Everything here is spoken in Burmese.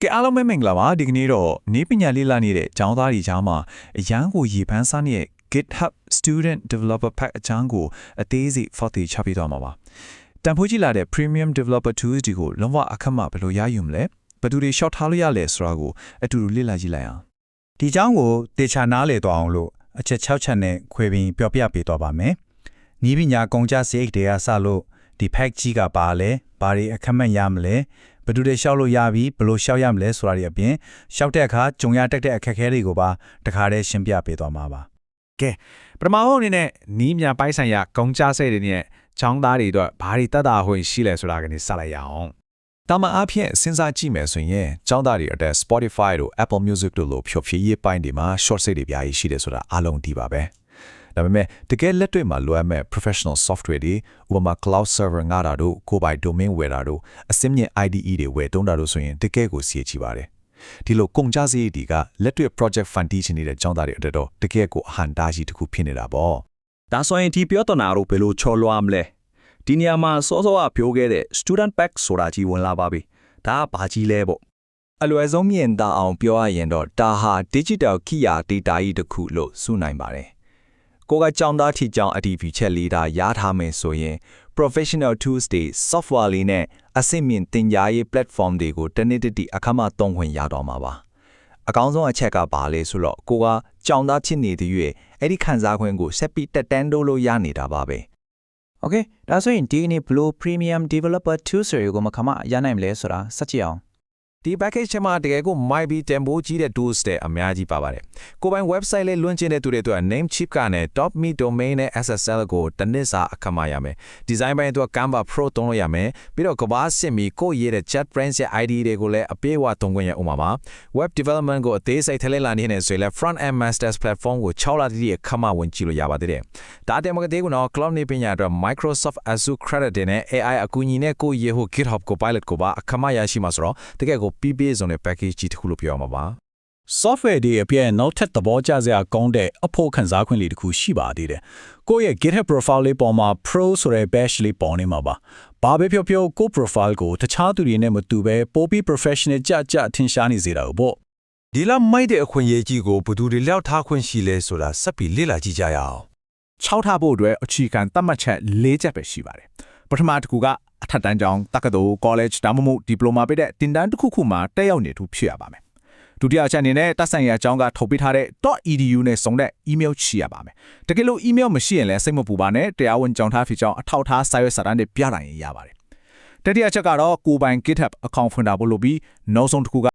ကဲအားလုံးပဲမင်္ဂလာပါဒီကနေ့တော့နေပညာလေးလာနေတဲ့ကျောင်းသားတွေကြားမှာအရန်ကိုရေပန်းစားနေတဲ့ GitHub Student Developer Pack အကြောင်းကိုအသေးစိတ်ဖောက်တည်ချပြသွားမှာပါတန်ဖိုးကြီးလာတဲ့ Premium Developer Tools တွေကိုလုံးဝအခက်မှဘယ်လိုရယူမလဲဘယ်သူတွေ short ထားလို့ရလဲဆိုတာကိုအတူတူလေ့လာကြည့်လိုက်အောင် ဒီကြောင်းကိုတေချာနားလေသွားအောင်လို့အချက်6ချက်နဲ့ခွဲပြီးပြောပြပေးသွားပါမယ်။ဤပညာကုန်ကြစရိတ်တွေကစလို့ဒီ pack ကြီးကပါလဲဘာတွေအခက်မဲ့ရမလဲဘယ်သူတွေရှောက်လို့ရပြီဘယ်လိုရှောက်ရမလဲဆိုတာတွေအပြင်ရှောက်တဲ့အခါကြုံရတက်တဲ့အခက်အခဲတွေကိုပါတခါတည်းရှင်းပြပေးသွားမှာပါ ကဲပထမဆုံးအနေနဲ့နီးမြပိုင်းဆိုင်ရာကုန်ကြစိတ်တွေနဲ့ချောင်းသားတွေအတွက်ဘာတွေတတ်တာဟွင့်ရှိလဲဆိုတာကနေစလိုက်ရအောင် တာမန်အားဖြင့်စဉ်းစားကြည့်မယ်ဆိုရင်ကျောင်းသားတွေအတွက် Spotify တို့ Apple Music တို့လိုဖြိုဖြည့်ရေးပိုင်းတွေမှာ short စိတ်တွေအများကြီးရှိတယ်ဆိုတာအားလုံးသိပါပဲဒါပေမဲ့တကယ်လက်တွေ့မှာလိုအပ်မဲ့ professional software တွေဥပမာ cloud server ငှားတာတို့ကိုယ်ပိုင် domain ဝယ်တာတို့အစင်းမြင့် IDE တွေဝယ်တုံးတာတို့ဆိုရင်တကယ်ကိုစီးချီပါတယ်ဒီလိုကုန်ကြစရိတ်တွေကလက်တွေ့ project fund တီးချင်နေတဲ့ကျောင်းသားတွေအတွက်တော့တကယ်ကိုအဟံတားကြီးတစ်ခုဖြစ်နေတာပေါ့ ဒါဆိုရင်ဒီပြောတနာတို့ဘယ်လိုချော်လွှားမလဲဒီနေရာမှာစောစောကပြောခဲ့တဲ့ student pack ဆိုတာကြီးဝင်လာပါပြီဒါကဘာကြီးလဲပေါ့ အလွယ်ဆုံးမြင်သာအောင်ပြောရရင်တော့ဒါဟာ digital ခိယာ data ကြီးတစ်ခုလို့ဆိုနိုင်ပါတယ်ကိုကကြောင်းသားထီကြောင်းအတီးဖီချက်လေးတာရထားမယ်ဆိုရင် professional tools တွေ software လေးနဲ့အဆင့်မြင့်သင်ကြားရေး platform တွေကိုတနေ့တည်းအခက်မှသုံးခွင့်ရတော့မှာပါအကောင်းဆုံးအချက်ကဘာလဲဆိုတော့ကိုကကြောင်းသားဖြစ်နေတဲ့ရွေ့အဲ့ဒီခံစားခွင့်ကိုဆက်ပြီးတက်တန်းတိုးလို့ရနေတာပါပဲ Okay ဒါဆိုရင်ဒီနေ့ဘလို့ Premium Developer Tools တွေကိုမခမရနိုင်မလဲဆိုတာစကြည့်အောင် ဒီ package မှာတကယ်ကို MyBee တန်ဖိုးကြီးတဲ့ tools တွေအများကြီးပါပါတယ်ကိုပိုင် website လေးလွှင့်ကျင်တဲ့သူတွေအတွက် name chip ကနဲ့ top me domain နဲ့ SSL ကိုတနစ်စာအခက်မှရမယ် design ပိုင်းအတွက် Canva Pro သုံးလို့ရမယ်ပြီးတော့ကဘာစစ်မီကိုရေးတဲ့ chat branch ရဲ့ ID တွေကိုလည်းအပြည့်အဝသုံးခွင့်ရဥမှာပါ web development ကိုအသေးစိတ်ထည့်လာနေဆိုရင်လည်း front end masters platform ကို6လတိအခက်မှဝင်ကြည့်လို့ရပါသေးတယ်ဒါတင်မကတဲ့ကတော့ cloud နေပညာအတွက် Microsoft Azure Credit တွေနဲ့ AI အကူအညီနဲ့ကိုရေးဟို GitHub Copilot ကိုပါအခက်မှရရှိမှာဆိုတော့တကယ်ကိုပြီးပြည့်စုံတဲ့ package ကြီးတစ်ခုလို့ပြောရမှာပါ software တွေအပြင်နောက်ထပ်သဘောကျစရာကောင်းတဲ့အဖို့ခံစားခွင့်လေးတစ်ခုရှိပါသေးတယ်ကိုယ့်ရဲ့ GitHub profile လေးပေါ်မှာ pro ဆိုတဲ့ badge လေးပေါ်နေမှာပါဘာပဲပြောပြောကိုယ့် profile ကိုတခြားသူတွေနဲ့မတူပဲပိုပြီး professional ကြထင်ရှားနေစေတာပေါ့ ဒီလောက်မိုက်တဲ့အခွင့်အရေးကြီးကိုဘယ်သူတွေလျှောက်ထားခွင့်ရှိလဲဆိုတာစက်ပြီးလေ့လာကြည့်ကြရအောင် 6ထားဖို့အတွက်အခြေခံသတ်မှတ်ချက်၄ချက်ပဲရှိပါတယ်ပထမတစ်ခုကအထက်တန်းကျောင်းတက္ကသိုလ် college ဒါမှမဟုတ် diploma ပေးတဲ့တင်တန်းတစ်ခုခုမှာတက်ရောက်နေသူဖြစ်ရပါမယ်ဒုတိယအချက်အနေနဲ့တက်ဆိုင်ရာအကြောင်းကထုတ်ပေးထားတဲ့ .edu နဲ့စုံတဲ့ email ရှိရပါမယ်တကယ်လို့ email မရှိရင်လည်းစိတ်မပူပါနဲ့တရားဝင်ကြောင်းထားဖြစ်ကြောင်းအထောက်အထားစာရွက်စာတမ်းတွေပြနိုင်ရင်ရပါတယ်တတိယချက်ကတော့ကိုယ်ပိုင် GitHub account ဖွင့်တာဖို့လိုပြီးနောက်ဆုံးတစ်ခုက